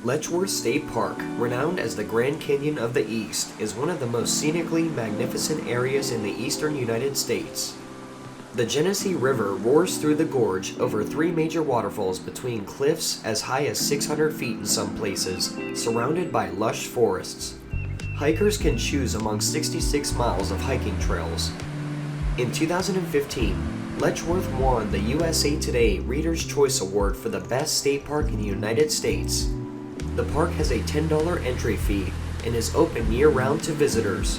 Letchworth State Park, renowned as the Grand Canyon of the East, is one of the most scenically magnificent areas in the eastern United States. The Genesee River roars through the gorge over 3 major waterfalls between cliffs as high as 600 feet in some places, surrounded by lush forests. Hikers can choose among 66 miles of hiking trails. In 2015, Letchworth won the USA Today Reader's Choice Award for the best state park in the United States. The park has a $10 entry fee and is open year-round to visitors.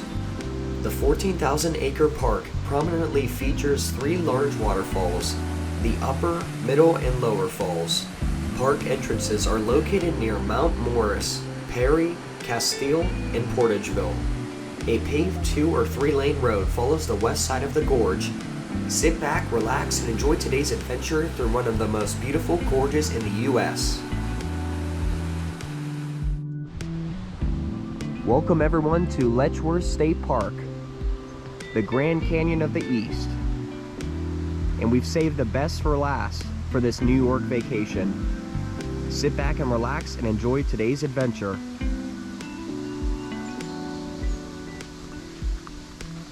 The 14,000-acre park prominently features 3 large waterfalls, the Upper, Middle, and Lower Falls. Park entrances are located near Mount Morris, Perry, Castile, and Portageville. A paved 2- or 3-lane road follows the west side of the gorge. Sit back, relax, and enjoy today's adventure through one of the most beautiful gorges in the U.S. Welcome everyone to Letchworth State Park, the Grand Canyon of the East. And we've saved the best for last for this New York vacation. Sit back and relax and enjoy today's adventure.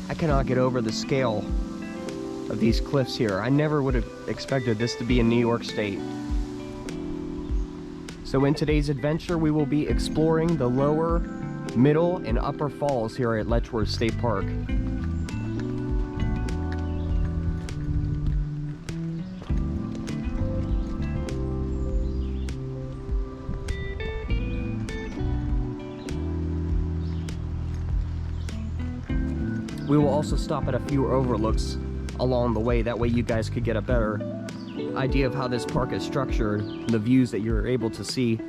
I cannot get over the scale of these cliffs here. I never would have expected this to be in New York State. So in today's adventure, we will be exploring the lower, middle, and upper falls here at Letchworth State Park. We will also stop at a few overlooks along the way. That way you guys could get a better idea of how this park is structured and the views that you're able to see.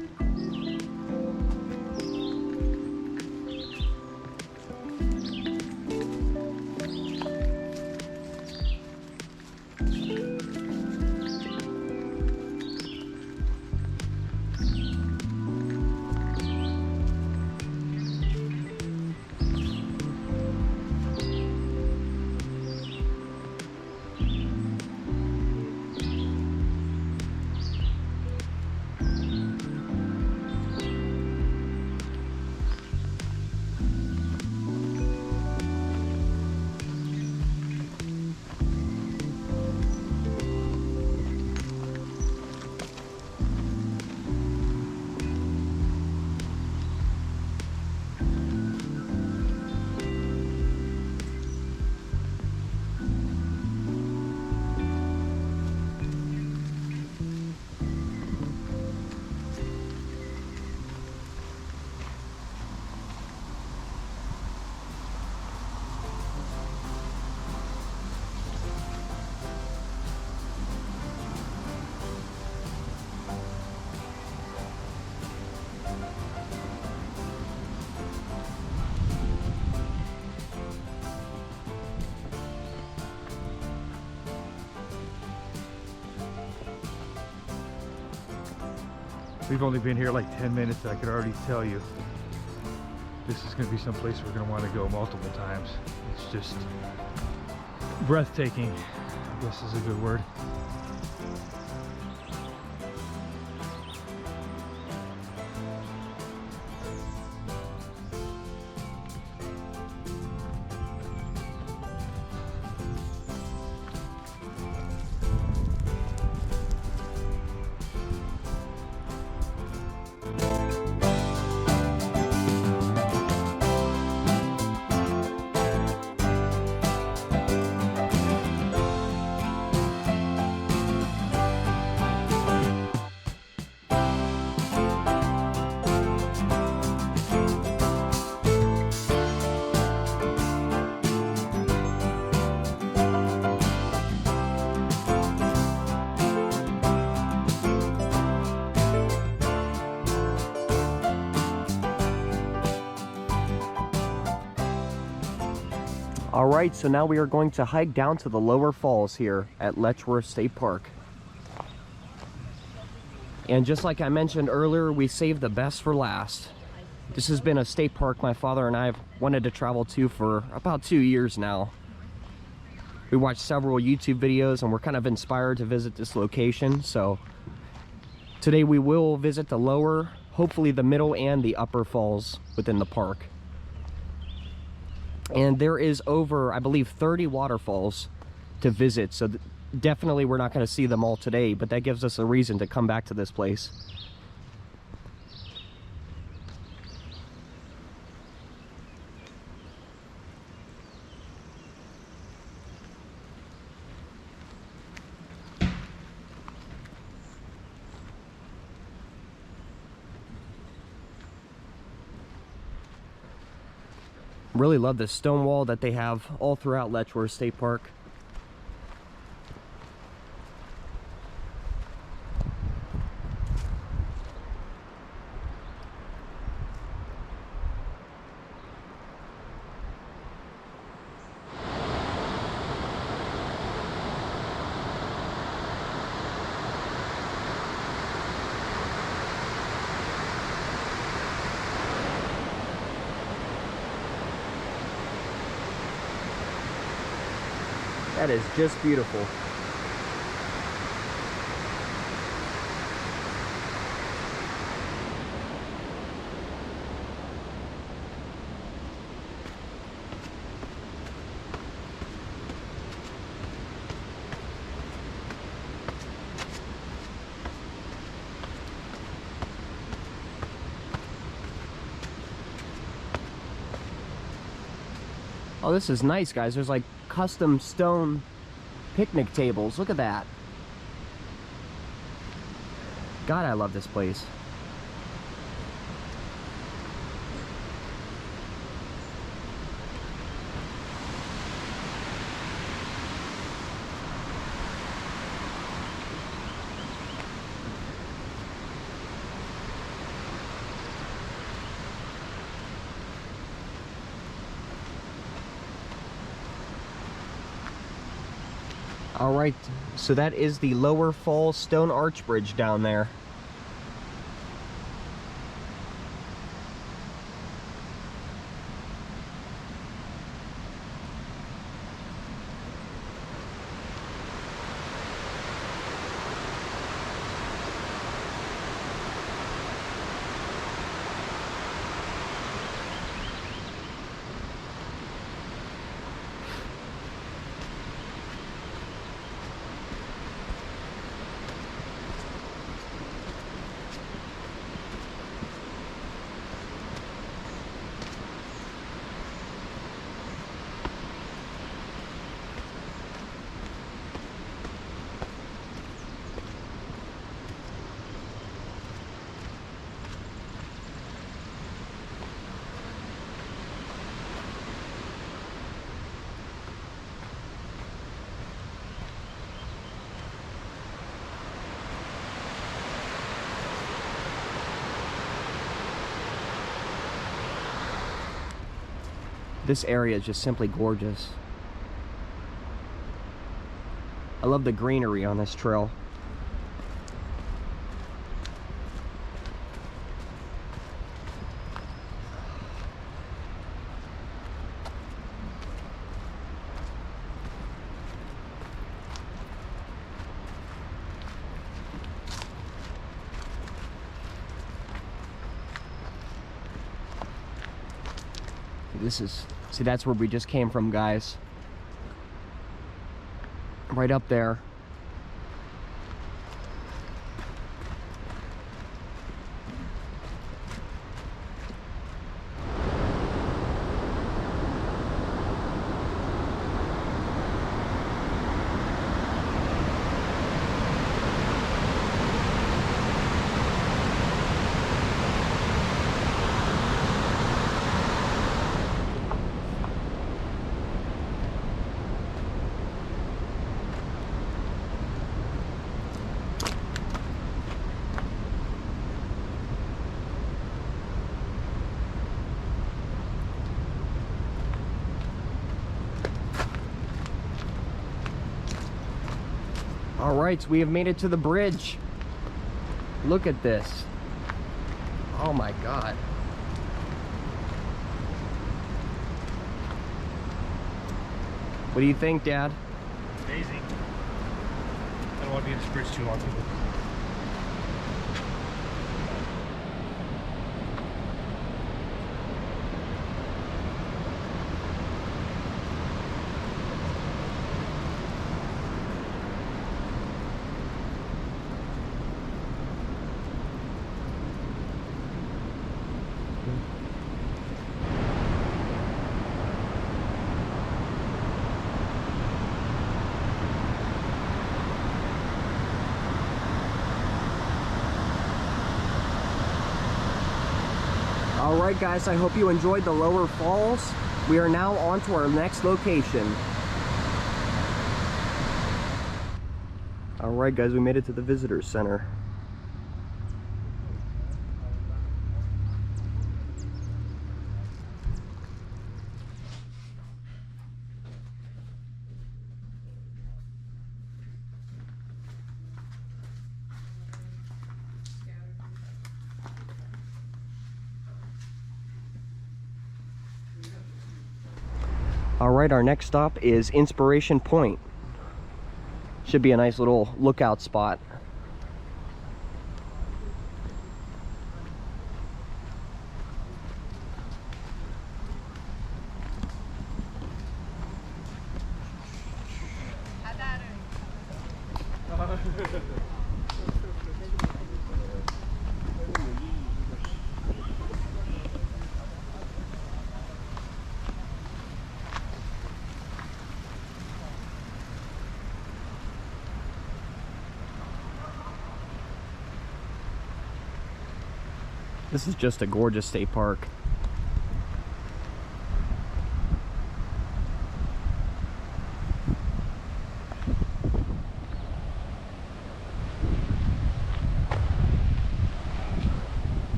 We've only been here like 10 minutes. I could already tell you this is going to be some place we're going to want to go multiple times. It's just breathtaking, I guess is a good word. Alright, so now we are going to hike down to the lower falls here at Letchworth State Park. And just like I mentioned earlier, we saved the best for last. This has been a state park my father and I have wanted to travel to for about 2 years now. We watched several YouTube videos and we're kind of inspired to visit this location, so Today we will visit the lower, hopefully the middle and the upper falls within the park. And there is over, I believe, 30 waterfalls to visit, so definitely we're not going to see them all today, but that gives us a reason to come back to this place. Really love the stone wall that they have all throughout Letchworth State Park. That is just beautiful. Oh, this is nice, guys. There's like custom stone picnic tables. Look at that. God, I love this place. All right, so that is the Lower Falls Stone Arch Bridge down there. This area is just simply gorgeous. I love the greenery on this trail. This is, see, that's where we just came from, guys. Right up there. All right, we have made it to the bridge. Look at this. Oh my God. What do you think, Dad? Amazing. I don't want to be in this bridge too long. Alright guys, I hope you enjoyed the lower falls. We are now on to our next location. Alright guys, we made it to the visitor center. Alright, our next stop is Inspiration Point. Should be a nice little lookout spot. This is just a gorgeous state park.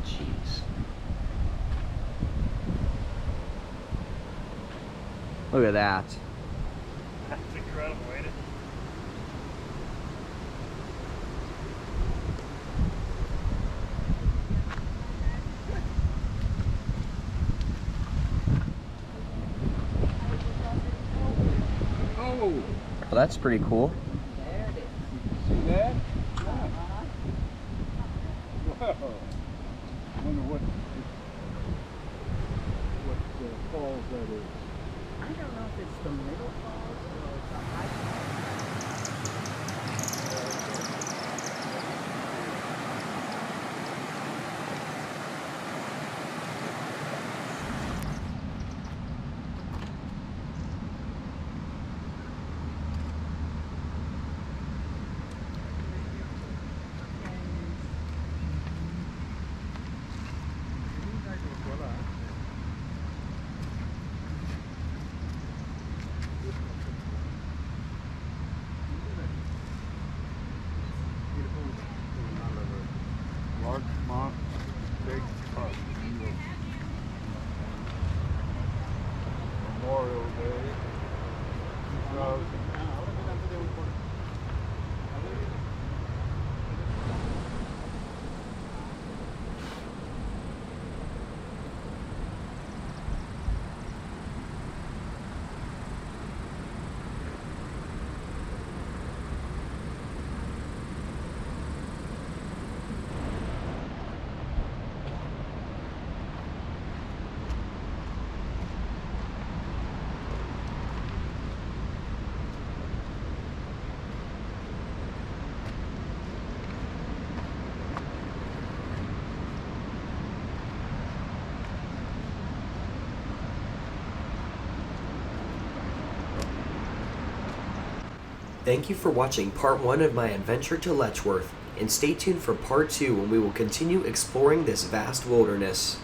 Jeez. Look at that. That's incredible, ain't it? Well, that's pretty cool. See that? Wow. I wonder what falls that is. I don't know if it's the middle falls or the high. Letchworth State Park. Memorial Day 2000. Thank you for watching part 1 of my adventure to Letchworth, and stay tuned for part 2 when we will continue exploring this vast wilderness.